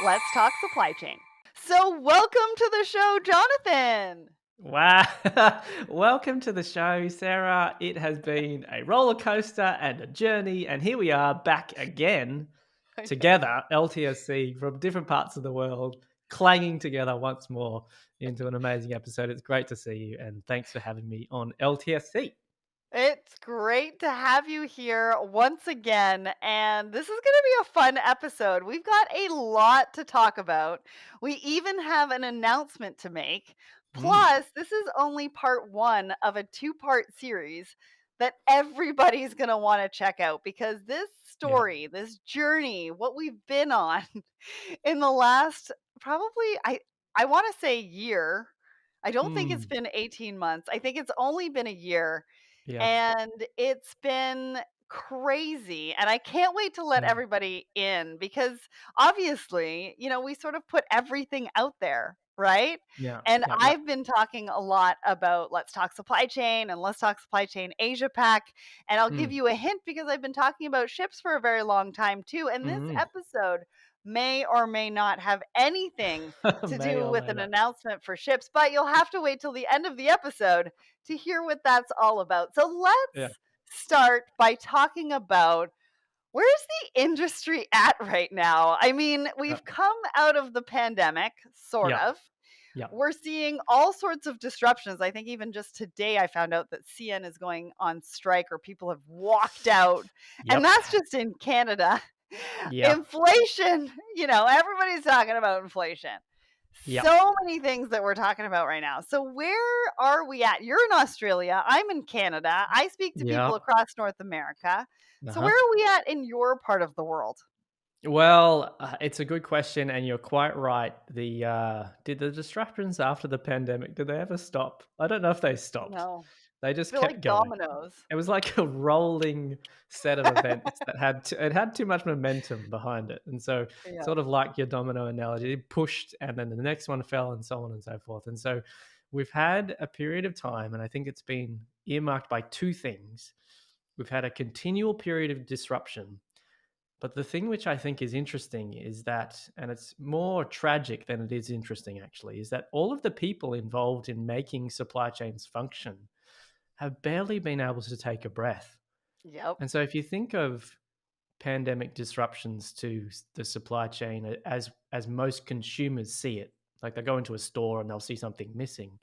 Let's talk supply chain. So, welcome to the show, Jonathan. Wow. Welcome to the show, Sarah. It has been a roller coaster and a journey, and here we are back again I know. together, LTSC from different parts of the world, clanging together once more into an amazing episode. It's great to see you, and thanks for having me on LTSC. It's great to have you here once again. And this is going to be a fun episode. We've got a lot to talk about. We even have an announcement to make. Mm, Plus, this is only part one of a two-part series that everybody's going to want to check out because this yeah. story, this journey, what we've been on in the last probably I want to say year. I don't think it's Mm, been 18 months. I think it's only been a year yeah. and it's been crazy, and I can't wait to let Mm, everybody in because obviously, we sort of put everything out there, right? yeah. And Yeah. Yeah. I've been talking a lot about Let's Talk Supply Chain and Let's Talk Supply Chain Asia Pac, and I'll give Mm, you a hint because I've been talking about ships for a very long time too, and this mm. episode may or may not have anything to May do or with may an not. announcement for ships, but you'll have to wait till the end of the episode to hear what that's all about. So Yeah. let's start by talking about where's the industry at right now? I mean, Yeah. we've come out of the pandemic, sort Yeah. of. Yeah. We're seeing all sorts of disruptions. I think even just today I found out that CN is going on strike or people have walked out. And Yep. that's just in Canada. Yeah. Inflation, everybody's talking about inflation. Yeah. So many things that we're talking about right now. So, where are we at? You're in Australia. I'm in Canada. I speak to Yeah. people across North America. So, Uh-huh. where are we at in your part of the world? Well, it's a good question, and you're quite right. Did the disruptions after the pandemic, did they ever stop? I don't know if they stopped. No, They just feel kept like going. dominoes. It was like a rolling set of events that it had too much momentum behind it. And so Yeah. sort of like your domino analogy, it pushed and then the next one fell and so on and so forth. And so we've had a period of time, and I think it's been earmarked by two things. We've had a continual period of disruption, but the thing which I think is interesting is that, and it's more tragic than it is interesting actually, is that all of the people involved in making supply chains function have barely been able to take a breath. Yep. And so if you think of pandemic disruptions to the supply chain as most consumers see it, like they go into a store and they'll see something missing.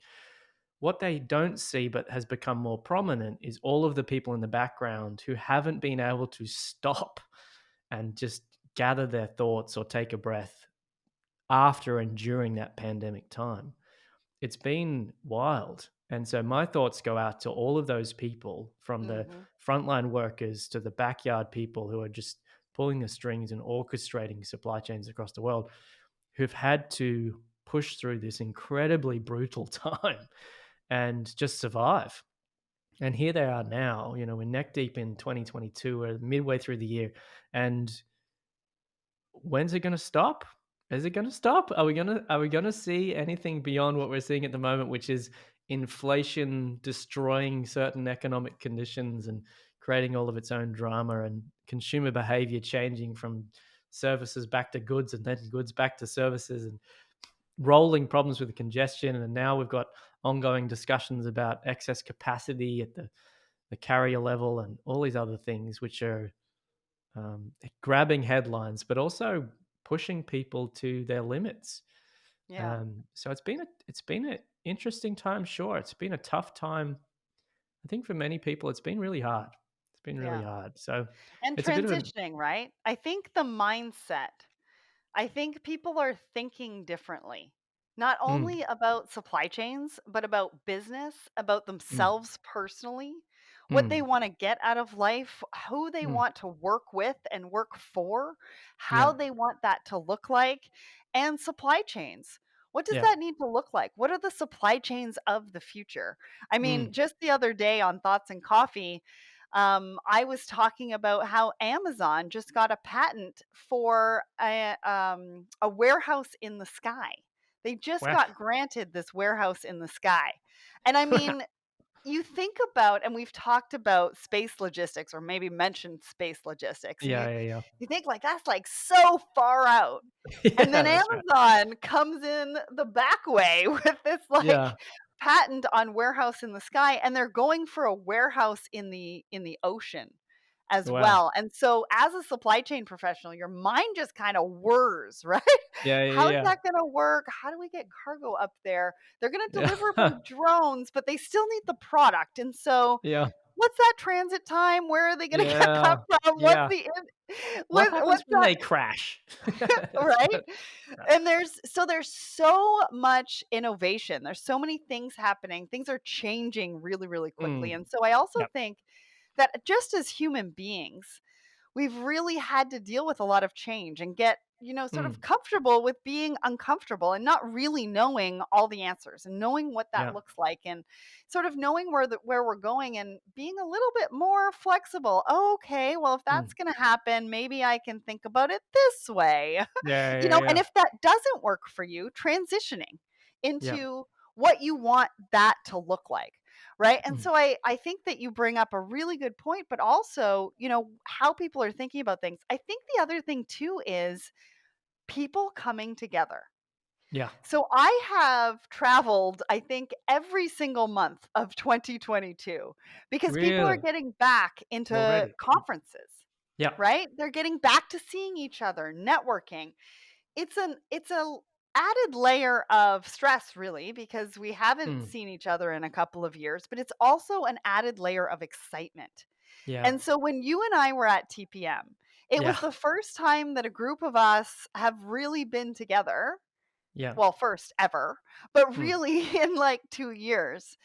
What they don't see but has become more prominent is all of the people in the background who haven't been able to stop and just gather their thoughts or take a breath after and during that pandemic time. It's been wild. And so my thoughts go out to all of those people, from the Hmm. frontline workers to the backyard people who are just pulling the strings and orchestrating supply chains across the world, who've had to push through this incredibly brutal time and just survive. And here they are now, we're neck deep in 2022, we're midway through the year. And when's it going to stop? Is it going to stop? Are we going to see anything beyond what we're seeing at the moment, which is inflation destroying certain economic conditions and creating all of its own drama, and consumer behavior changing from services back to goods and then goods back to services, and rolling problems with congestion? And now we've got ongoing discussions about excess capacity at the carrier level and all these other things, which are grabbing headlines, but also pushing people to their limits. Yeah. So it's been an interesting time. Sure, it's been a tough time. I think for many people, it's been really hard. It's been really Yeah. hard. So And it's a bit of an transitioning, right? I think the mindset I think people are thinking differently, not mm, only about supply chains, but about business, about mm, themselves personally, what they mm, want to get out of life, who they mm, want to work with and work for, yeah, how they want that to look like, and supply chains. What does yeah, that need to look like? What are the supply chains of the future? I mean, mm, just the other day on Thoughts and Coffee, I was talking about how Amazon just got a patent for a warehouse in the sky. They just wow, got granted this warehouse in the sky. And I mean, you think about, and we've talked about space logistics or maybe mentioned space logistics, and Yeah, yeah, yeah. you think like that's like so far out. And Yeah, then that's right. Amazon comes in the back way with this Yeah. like patent on warehouse in the sky, and they're going for a warehouse in the ocean as Wow. well. And so as a supply chain professional, your mind just kind of whirs, right? Yeah, yeah, How is yeah. that going to work? How do we get cargo up there? They're going to deliver by Yeah. drones, but they still need the product. And so Yeah. what's that transit time? Where are they gonna get Yeah. that from? What's Yeah. the in What happens what's when that they crash? right? Yeah. And there's so much innovation. There's so many things happening. Things are changing really, really quickly. Mm. And so I also Yep. think that just as human beings, we've really had to deal with a lot of change and get, sort of Mm. comfortable with being uncomfortable and not really knowing all the answers and knowing what that Yeah. looks like and sort of knowing where we're going and being a little bit more flexible. Oh, okay, well if Mm. that's going to happen, maybe I can think about it this way. Yeah, yeah, And yeah. if that doesn't work for you, transitioning Yeah. into what you want that to look like. Right. And Mm. so I think that you bring up a really good point, but also, how people are thinking about things. I think the other thing too is people coming together. Yeah. So I have traveled, I think, every single month of 2022 because people are Really? getting back into Already? conferences, Yeah. right? They're getting back to seeing each other, networking. It's a added layer of stress really because we haven't Mm. seen each other in a couple of years, but it's also an added layer of excitement. Yeah. And so when you and I were at TPM, it Yeah. was the first time that a group of us have really been together, Yeah. well, first ever, but Mm. really in like 2 years.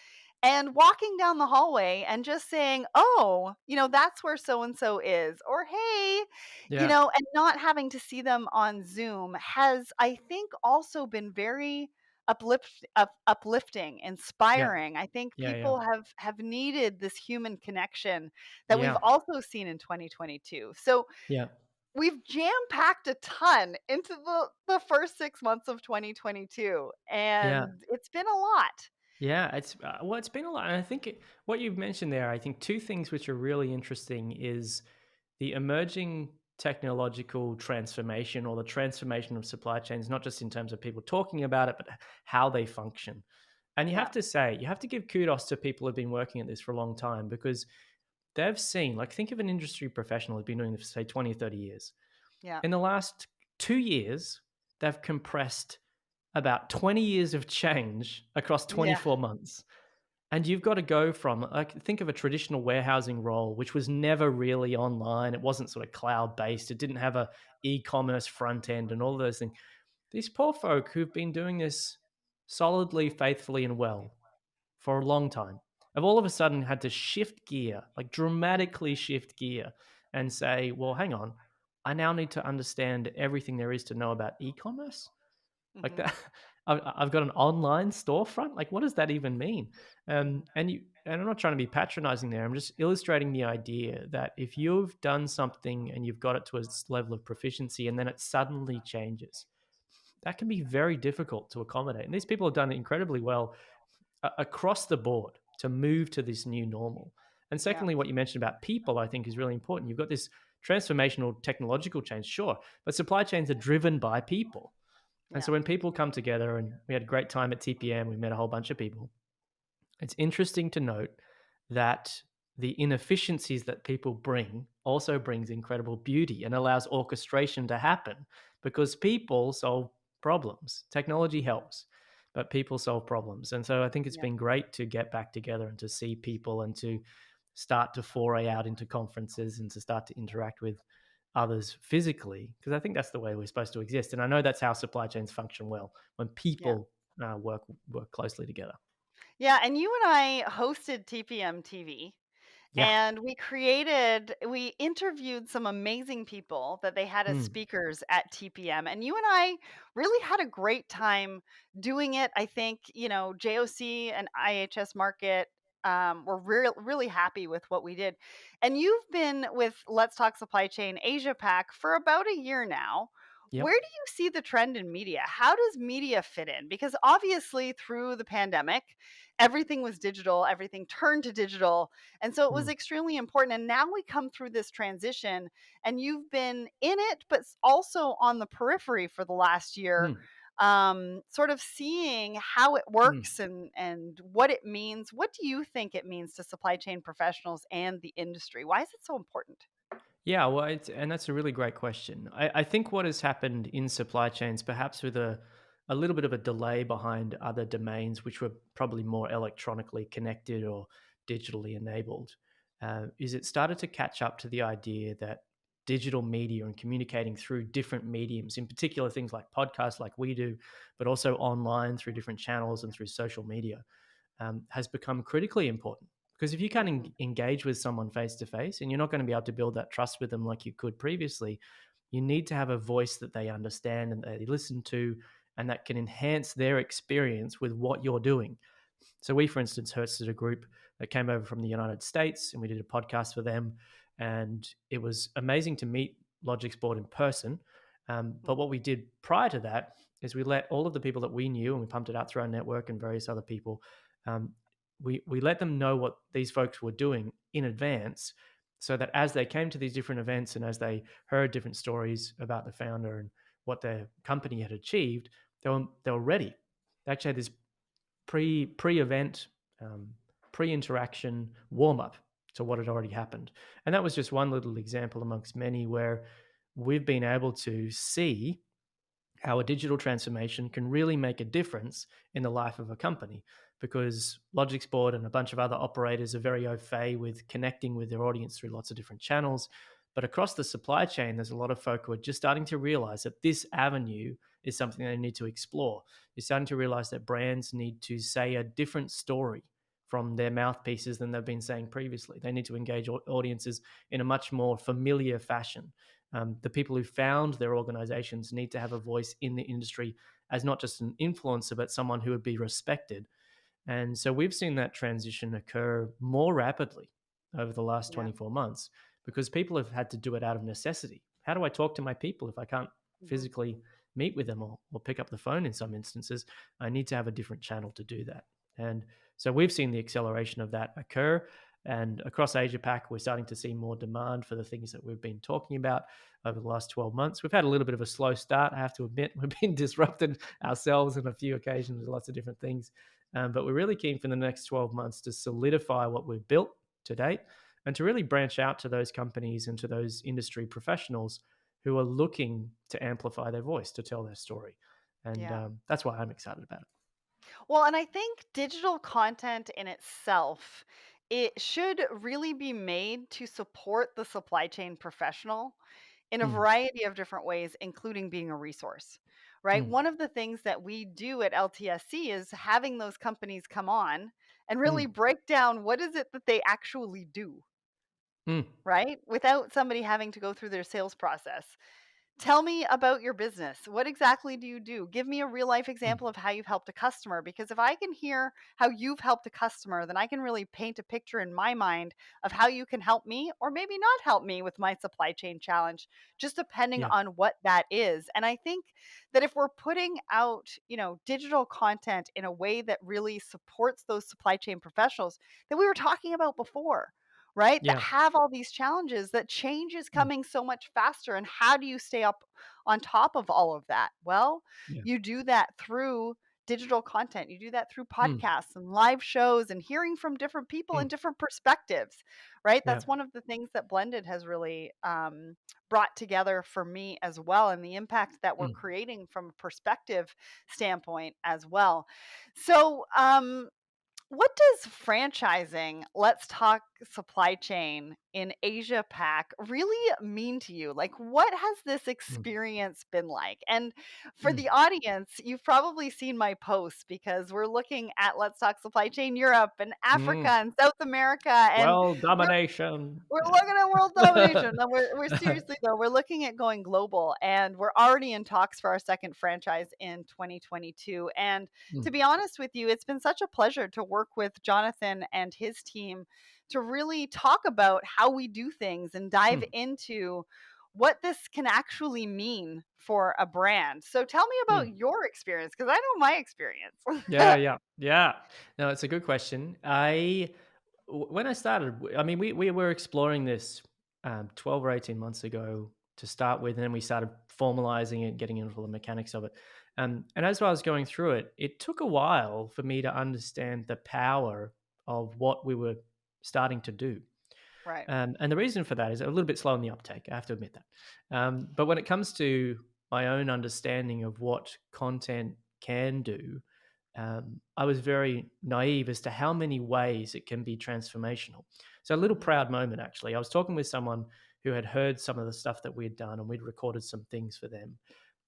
And walking down the hallway and just saying, "Oh, that's where so and so is," or "Hey," Yeah. and not having to see them on Zoom has, I think, also been very uplifting, Yeah. inspiring. I think Yeah, yeah. people have needed this human connection that we've Yeah. also seen in 2022. So Yeah. we've jam-packed a ton into the first 6 months of 2022, Yeah. and it's been a lot. Yeah, well, it's been a lot, and I think what you've mentioned there. I think two things which are really interesting is the emerging technological transformation or the transformation of supply chains, not just in terms of people talking about it, but how they function. And Yeah, you have to give kudos to people who've been working at this for a long time because they've seen, like, think of an industry professional who's been doing this for say 20 or 30 years. yeah, In the last 2 years, they've compressed about 20 years of change across yeah, 24 months. And you've got to go from, like, think of a traditional warehousing role, which was never really online. It wasn't sort of cloud based. It didn't have a e-commerce front end and all of those things. These poor folk who've been doing this solidly, faithfully, and well for a long time have all of a sudden had to shift gear, like dramatically shift gear, and say, well, hang on, I now need to understand everything there is to know about e-commerce like mhm, that. I've got an online storefront. Like, what does that even mean? mhm, And I'm not trying to be patronizing there. I'm just illustrating the idea that if you've done something and you've got it to a level of proficiency and then it suddenly changes, that can be very difficult to accommodate. And these people have done it incredibly well across the board to move to this new normal. And yeah, secondly, what you mentioned about people, I think is really important. You've got this transformational technological change, sure, but supply chains are driven by people. And yeah, so when people come together, and we had a great time at TPM, we met a whole bunch of people. It's interesting to note that the inefficiencies that people bring also brings incredible beauty and allows orchestration to happen because people solve problems. Technology helps, but people solve problems. And so I think it's yeah, been great to get back together and to see people and to start to foray out into conferences and to start to interact with others physically, because I think that's the way we're supposed to exist. And I know that's how supply chains function well, when yeah. people work closely together. Yeah, and you and I hosted TPM TV. Yeah. And we interviewed some amazing people that they had as Mm. speakers at TPM. And you and I really had a great time doing it. I think, JOC and IHS Market were really happy with what we did. And you've been with Let's Talk Supply Chain Asia Pac for about a year now. Yep. Where do you see the trend in media? How does media fit in? Because obviously, through the pandemic, everything was digital, everything turned to digital. And so it was Mm, extremely important. And now we come through this transition, and you've been in it, but also on the periphery for the last year, mm, sort of seeing how it mm. works and what it means. What do you think it means to supply chain professionals and the industry? Why is it so important? Yeah, well, and that's a really great question. I think what has happened in supply chains, perhaps with a little bit of a delay behind other domains, which were probably more electronically connected or digitally enabled, is it started to catch up to the idea that digital media and communicating through different mediums, in particular things like podcasts, like we do, but also online through different channels and through social media, has become critically important. Because if you can't Mhm. engage with someone face to face and you're not going to be able to build that trust with them like you could previously, you need to have a voice that they understand and they listen to and that can enhance their experience with what you're doing. So we, for instance, hosted a group that came over from the United States, and we did a podcast for them. And it was amazing to meet Logic's board in person. But Mhm. what we did prior to that is we let all of the people that we knew, and we pumped it out through our network and various other people. Um, we let them know what these folks were doing in advance, so that as they came to these different events and as they heard different stories about the founder and what their company had achieved, they were ready. They actually had this pre-event, um, pre-interaction warm-up to what had already happened. And that was just one little example amongst many where we've been able to see how a digital transformation can really make a difference in the life of a company, because Logic's board and a bunch of other operators are very au fait with connecting with their audience through lots of different channels. But across the supply chain, there's a lot of folk who are just starting to realize that this avenue is something they need to explore. You're starting to realize that brands need to say a different story from their mouthpieces than they've been saying previously. They need to engage audiences in a much more familiar fashion. The people who found their organizations need to have a voice in the industry as not just an influencer, but someone who would be respected. And so we've seen that transition occur more rapidly over the last Yeah. 24 months because people have had to do it out of necessity. How do I talk to my people if I can't Mhm. physically meet with them or pick up the phone in some instances? I need to have a different channel to do that. And so we've seen the acceleration of that occur. And across Asia Pac, we're starting to see more demand for the things that we've been talking about over the last 12 months. We've had a little bit of a slow start, I have to admit. We've been disrupted ourselves on a few occasions with lots of different things. But we're really keen for the next 12 months to solidify what we've built to date and to really branch out to those companies and to those industry professionals who are looking to amplify their voice, to tell their story. And Yeah. that's why I'm excited about it. Well, and I think digital content in itself, it should really be made to support the supply chain professional in a Mm, variety of different ways, including being a resource. Right? mm, One of the things that we do at LTSC is having those companies come on and really mm, break down what is it that they actually do, mm, right? Without somebody having to go through their sales process. Tell me about your business. What exactly do you do? Give me a real life mm. example of how you've helped a customer, because if I can hear how you've helped a customer, then I can really paint a picture in my mind of how you can help me or maybe not help me with my supply chain challenge, just depending Yeah. on what that is. And I think that if we're putting out, digital content in a way that really supports those supply chain professionals that we were talking about before, right? That Yeah. have all these challenges, that change is Mm, coming so much faster. And how do you stay up on top of all of that? Well, yeah. you do that through digital content. You do that through Mm, podcasts and live shows and hearing from different people mm, and different perspectives, right? yeah. That's one of the things that Blended has really brought together for me as well, and the impact that we're Mm, creating from a perspective standpoint as well. So, what does franchising, let's talk supply chain in Asia Pac really mean to you? Like, what has this mm, experience been like? And for mm, the audience, you've probably seen my posts because we're looking at Let's Talk Supply Chain Europe and Africa mm. and South America, and Well, we're domination. we're looking at world Yeah. domination. No, we're seriously though, we're looking at going global, and we're already in talks for our second franchise in 2022. And Mm, to be honest with you, it's been such a pleasure to work with Jonathan and his team to really talk about how we do things and dive mm, into what this can actually mean for a brand. So tell me Mm. about your experience, because I know my experience. Yeah, yeah, yeah. No, it's a good question. When I started, I mean, we were exploring this 12 or 18 months ago to start with, and then we started formalizing it, getting into the mechanics of it. And as I was going through it, it took a while for me to understand the power of what we were starting to do. Right. And the reason for that is a little bit slow in the uptake. I have to admit that. But when it comes to my own understanding of what content can do, I was very naive as to how many ways it can be transformational. So, a little Mhm. proud moment, actually. I was talking with someone who had heard some of the stuff that we'd done, and we'd recorded some things for them.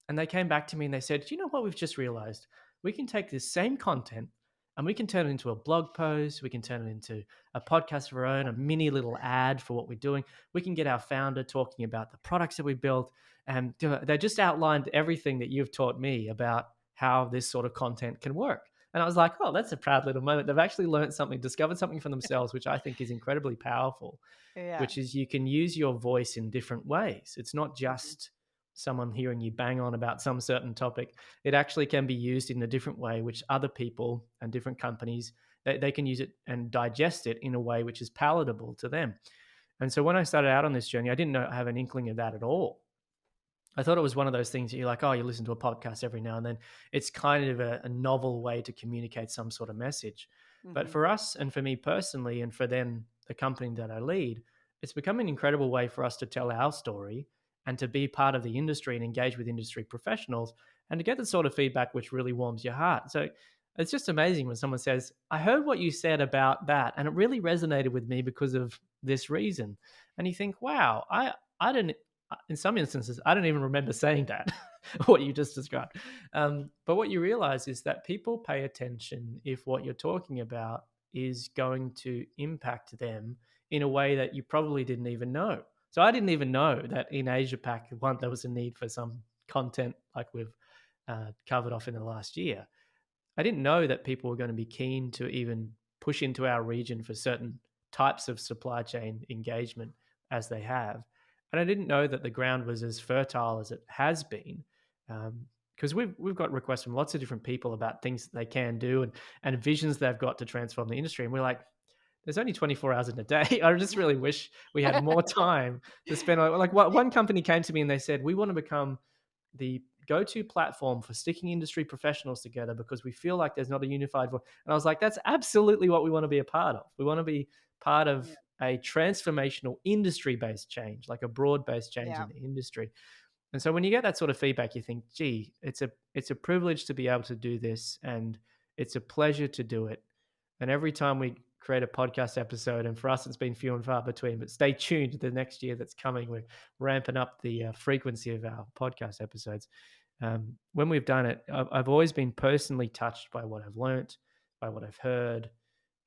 And they came back to me and they said, "Do you know what we've just realized? We can take this same content and we can turn it into a blog post. We can turn it into a podcast of our own, a mini little ad for what we're doing. We can get our founder talking about the products that we built." And they just outlined everything that you've taught me about how this sort of content can work. And I was like, oh, that's a proud little moment. They've actually learned something, discovered something for themselves, which I think is incredibly powerful, Yeah. which is you can use your voice in different ways. It's not Mhm. just someone hearing you bang on about some certain topic. It actually can be used in a different way, which other people and different companies they can use it and digest it in a way which is palatable to them. And so when I started out on this journey, I didn't have an inkling of that at all. I thought it was one of those things that you're like, oh, you listen to a podcast every now and then. It's kind of a novel way to communicate some sort of message. But Mhm. for us and for me personally, and for then the company that I lead, it's become an incredible way for us to tell our story and to be part of the industry and engage with industry professionals and to get the sort of feedback which really warms your heart. So it's just amazing when someone says, I heard what you said about that, and it really resonated with me because of this reason. And you think, wow, I didn't in some instances, I don't even remember saying that, what you just described. But what you realize is that people pay attention if what you're talking about is going to impact them in a way that you probably didn't even know. So I didn't even know that in Asia Pac, one there was a need for some content like we've covered off in the last year. I didn't know that people were going to be keen to even push into our region for certain types of supply chain engagement as they have. And I didn't know that the ground was as fertile as it has been. Because we've got requests from lots of different people about things that they can do and visions they've got to transform the industry. And we're like, there's only 24 hours in a day. I just really wish we had more time to spend on like what one company came to me and they said, we want to become the go-to platform for sticking industry professionals together because we feel like there's not a unified voice. And I was like, that's absolutely what we want to be a part of. We want to be part of Yeah. a transformational industry-based change, like a broad-based change Yeah. in the industry. And so when you get that sort of feedback, you think, gee, it's a privilege to be able to do this and it's a pleasure to do it. And every time we create a podcast episode, and for us, it's been few and far between, but stay tuned to the next year that's coming. We're ramping up the frequency of our podcast episodes. When we've done it, I've always been personally touched by what I've learnt, by what I've heard,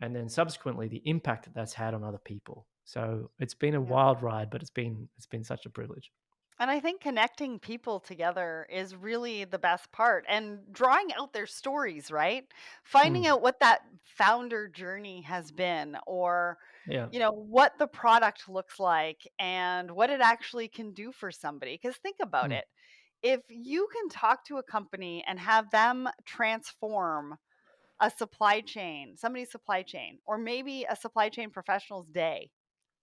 and then subsequently the impact that that's had on other people. So it's been a Yeah. wild ride, but it's been such a privilege. And I think connecting people together is really the best part, and drawing out their stories, right? Finding Mm, out what that founder journey has been, or, yeah. what the product looks like and what it actually can do for somebody. Because think about Mm, it. If you can talk to a company and have them transform a supply chain, somebody's supply chain, or maybe a supply chain professional's day,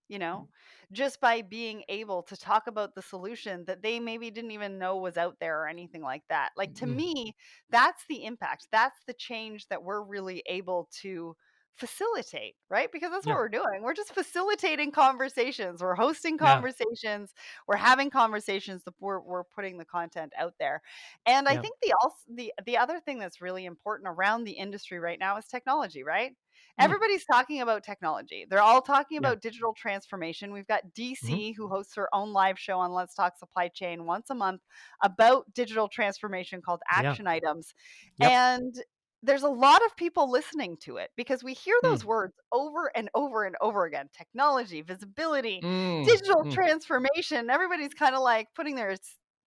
you know, just by being able to talk about the solution that they maybe didn't even know was out there or anything like that. Like, to mm, me, that's the impact. That's the change that we're really able to facilitate, right? Because that's what yeah. we're doing. We're just facilitating conversations. We're hosting Yeah. conversations. We're having conversations. We're putting the content out there. And I Yeah. think the other thing that's really important around the industry right now is technology, right? Mm, Everybody's talking about technology. They're all talking yeah. about digital transformation. We've got Mhm. DC, who hosts her own live show on Let's Talk Supply Chain once a month about digital transformation, called Yeah. Action Items. Yep. And there's a lot of people listening to it because we hear those Mm. words over and over and over again: technology, visibility, Mm. digital Mm. transformation. Everybody's kind of like putting their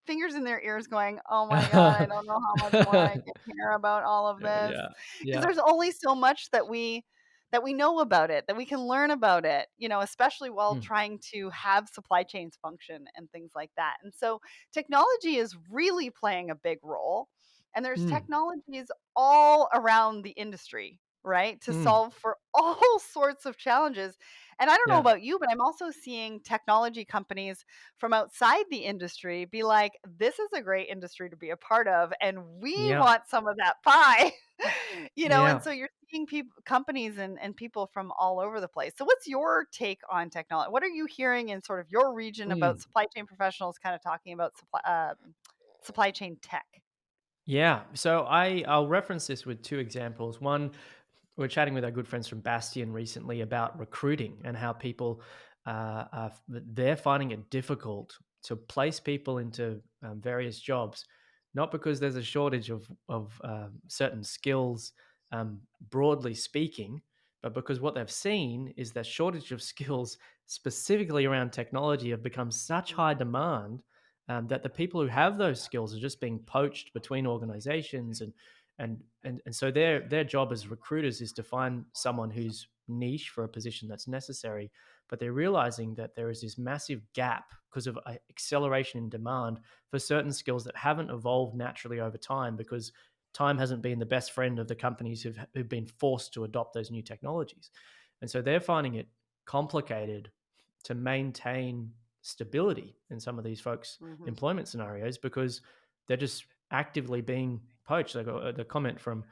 fingers in their ears going, oh my God, I don't know how much more I can hear about all of this. Yeah. Because Yeah. there's only so much that that we know about it, that we can learn about it, especially while Mm, trying to have supply chains function and things like that. And so technology is really playing a big role. And there's mm, technologies all around the industry, right, to mm. solve for all sorts of challenges. And I don't know Yeah, about you, but I'm also seeing technology companies from outside the industry be like, this is a great industry to be a part of, and we yeah, want some of that pie. And yeah. so you're seeing people, companies, and people from all over the place. So what's your take on technology? What are you hearing in sort of your region about Mm. supply chain professionals kind of talking about supply chain tech? Yeah. So I'll reference this with two examples. One, we're chatting with our good friends from Bastion recently about recruiting and how people they're finding it difficult to place people into various jobs, not because there's a shortage of certain skills, broadly speaking, but because what they've seen is that shortage of skills, specifically around technology, have become such high Mhm. demand that the people who have those skills are just being poached between organizations, and so their job as recruiters is to find someone who's niche for a position that's necessary, but they're realizing that there is this massive gap because of acceleration in demand for certain skills that haven't evolved naturally over time, because time hasn't been the best friend of the companies who've been forced to adopt those new technologies. And so they're finding it complicated to maintain stability in some of these folks' Mhm. employment scenarios because they're just actively being poached. Like the comment from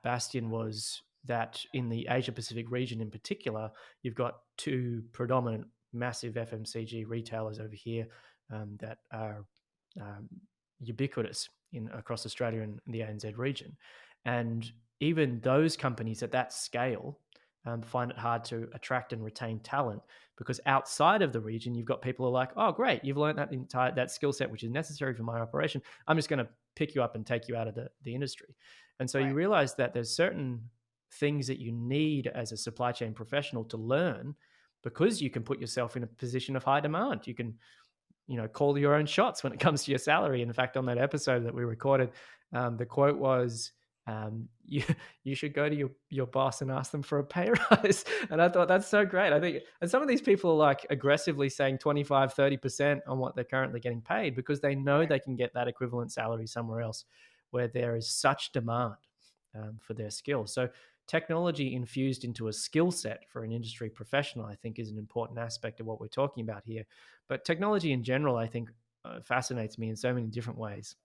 Bastion was that in the Asia Pacific region in particular, you've got two predominant massive FMCG retailers over here that are um, ubiquitous in across Australia and the ANZ region, and even those companies at that scale find it hard to attract and retain talent because outside of the region, you've got people who are like, "Oh, great, you've learned that skill set which is necessary for my operation. I'm just going to pick you up and take you out of the industry." And so you Right. realize that there's certain things that you need as a supply chain professional to learn because you can put yourself in a position of high demand. You can call your own shots when it comes to your salary. In fact, on that episode that we recorded, the quote was, "You you should go to your boss and ask them for a pay rise." And I thought that's so great. I think, and some of these people are like aggressively saying 25-30% on what they're currently getting paid because they know Right. they can get that equivalent salary somewhere else where there is such demand for their skills. So technology infused into a skill set for an industry professional, I think, is an important aspect of what we're talking about here. But technology in general, I think, fascinates me in so many different ways.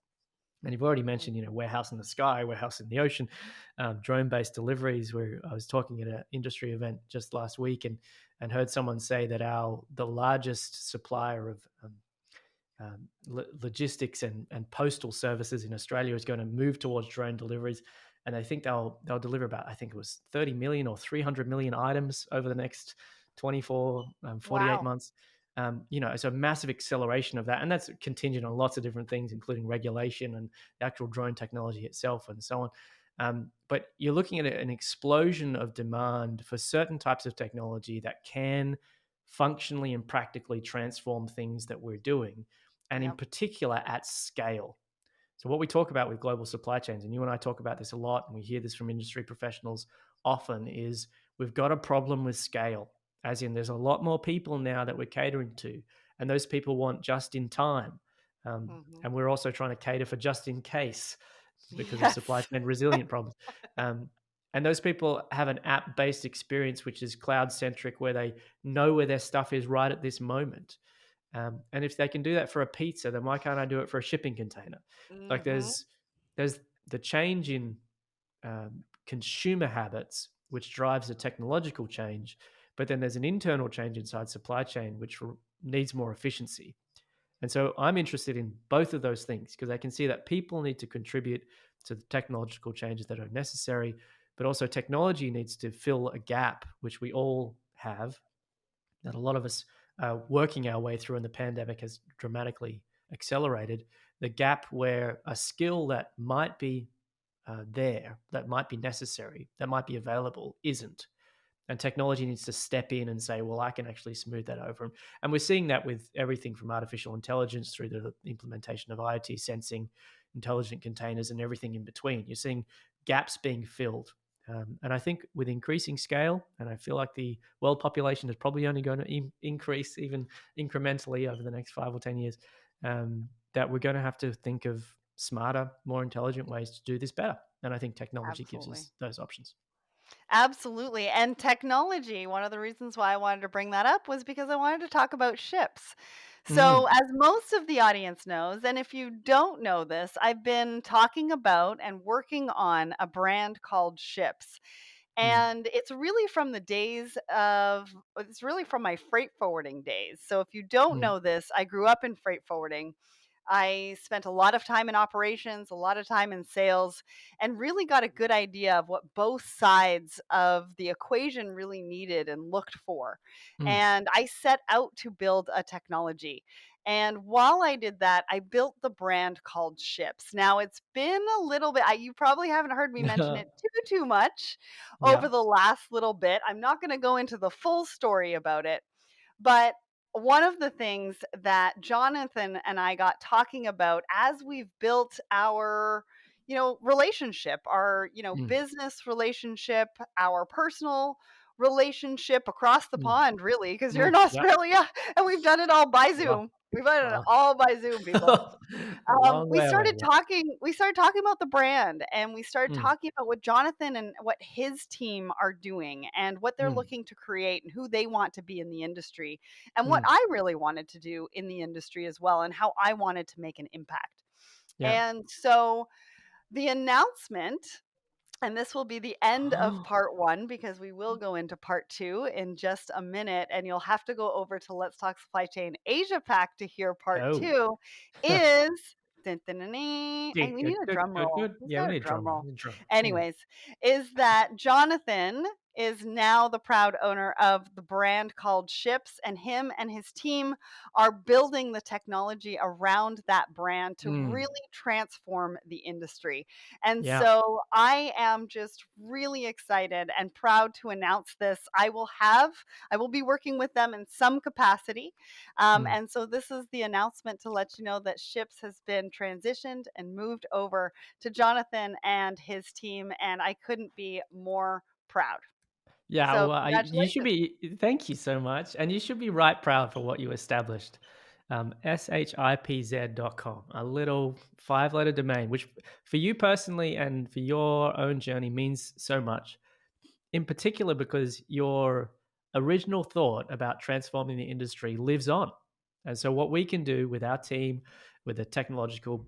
And you've already mentioned, warehouse in the sky, warehouse in the ocean, drone-based deliveries. Where I was talking at an industry event just last week and heard someone say that the largest supplier of logistics and postal services in Australia is going to move towards drone deliveries, and I think they'll deliver about, I think it was 30 million or 300 million items over the next 24 48 Wow. months. It's a massive acceleration of that, and that's contingent on lots of different things, including regulation and the actual drone technology itself, and so on. But you're looking at an explosion of demand for certain types of technology that can functionally and practically transform things that we're doing, and in Yep. particular at scale. So, what we talk about with global supply chains, and you and I talk about this a lot, and we hear this from industry professionals often, is we've got a problem with scale. As in, there's a lot more people now that we're catering to, and those people want just in time. Mhm. And we're also trying to cater for just in case because of supply Yes. chain resilient problems. Um, and those people have an app based experience, which is cloud centric, where they know where their stuff is right at this moment. And if they can do that for a pizza, then why can't I do it for a shipping container? Like Mhm. there's the change in consumer habits, which drives a technological change, but then there's an internal change inside supply chain, which needs more efficiency. And so I'm interested in both of those things because I can see that people need to contribute to the technological changes that are necessary, but also technology needs to fill a gap, which we all have, that a lot of us working our way through, and the pandemic has dramatically accelerated the gap where a skill that might be there, that might be necessary, that might be available, isn't. And technology needs to step in and say, well, I can actually smooth that over. And we're seeing that with everything from artificial intelligence through the implementation of IoT sensing, intelligent containers, and everything in between. You're seeing gaps being filled. And I think with increasing scale, and I feel like the world population is probably only going to increase even incrementally over the next 5 or 10 years, that we're going to have to think of smarter, more intelligent ways to do this better. And I think technology gives Absolutely. us those options. Absolutely. And technology, one of the reasons why I wanted to bring that up was because I wanted to talk about ships. Mm, So, as most of the audience knows, and if you don't know this, I've been talking about and working on a brand called Ships. mm, And it's really from my freight forwarding days. So, if you don't mm, know this, I grew up in freight forwarding. I spent a lot of time in operations, a lot of time in sales, and really got a good idea of what both sides of the equation really needed and looked for. mm. And I set out to build a technology. And while I did that, I built the brand called Ships. Now it's been a little bit, you probably haven't heard me mention it too much over Yeah. the last little bit. I'm not going to go into the full story about it, but one of the things that Jonathan and I got talking about as we've built our, relationship, our, Mm, business relationship, our personal relationship across the mm, pond, really, because you're mm. in Yep. Australia and we've done it all by Wow. Zoom. We've done it Wow. all by Zoom, people. A long We way away. started Yeah. talking about the brand, and we started Mm, talking about what Jonathan and what his team are doing and what they're mm, looking to create and who they want to be in the industry and what mm. I really wanted to do in the industry as well and how I wanted to make an impact. Yeah. And so the announcement, and this will be the end of part 1 because we will go into part 2 in just a minute, and you'll have to go over to Let's Talk Supply Chain Asia Pack to hear part Oh. 2 is dun, dun, dun, dun, and we need a drum roll. Who's Yeah, we got a need drum drama. roll? We need drama. Mm, Anyways, is that Jonathan is now the proud owner of the brand called Ships, and him and his team are building the technology around that brand to mm. really transform the industry. And Yeah. so I am just really excited and proud to announce this. I will be working with them in some capacity. Mm. And so this is the announcement to let you know that Ships has been transitioned and moved over to Jonathan and his team. And I couldn't be more proud. Yeah, So well, you should congratulations. be thank you so much, and you should be right proud for what you established. Shipz.com, a little five-letter domain, which for you personally and for your own journey means so much. In particular because your original thought about transforming the industry lives on. And so, what we can do with our team, with the technological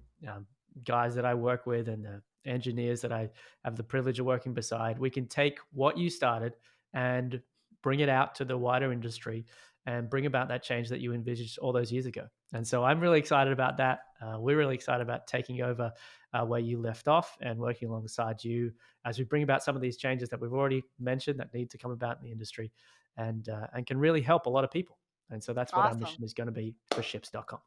guys that I work with and the engineers that I have the privilege of working beside, we can take what you started and bring it out to the wider industry and bring about that change that you envisaged all those years ago. And so, I'm really excited about that. We're really excited about taking over where you left off and working alongside you as we bring about some of these changes that we've already mentioned that need to come about in the industry and can really help a lot of people. And so that's what our Awesome. mission is going to be for Shipz.com.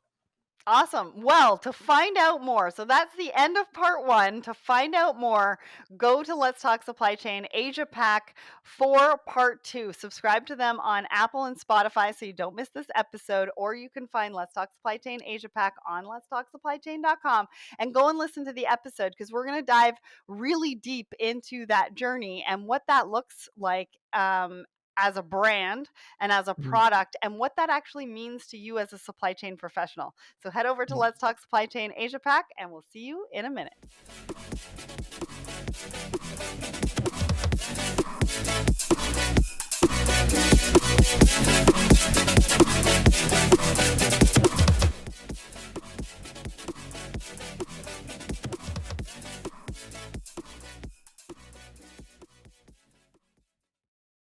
Awesome. Well, to find out more, so that's the end of part 1. To find out more, go to Let's Talk Supply Chain Asia Pack for part 2. Subscribe to them on Apple and Spotify so you don't miss this episode, or you can find Let's Talk Supply Chain Asia Pack on letstalksupplychain.com and go and listen to the episode because we're going to dive really deep into that journey and what that looks like as a brand and as a Mm, product and what that actually means to you as a supply chain professional. So head over to mm. Let's Talk Supply Chain Asia Pack and we'll see you in a minute.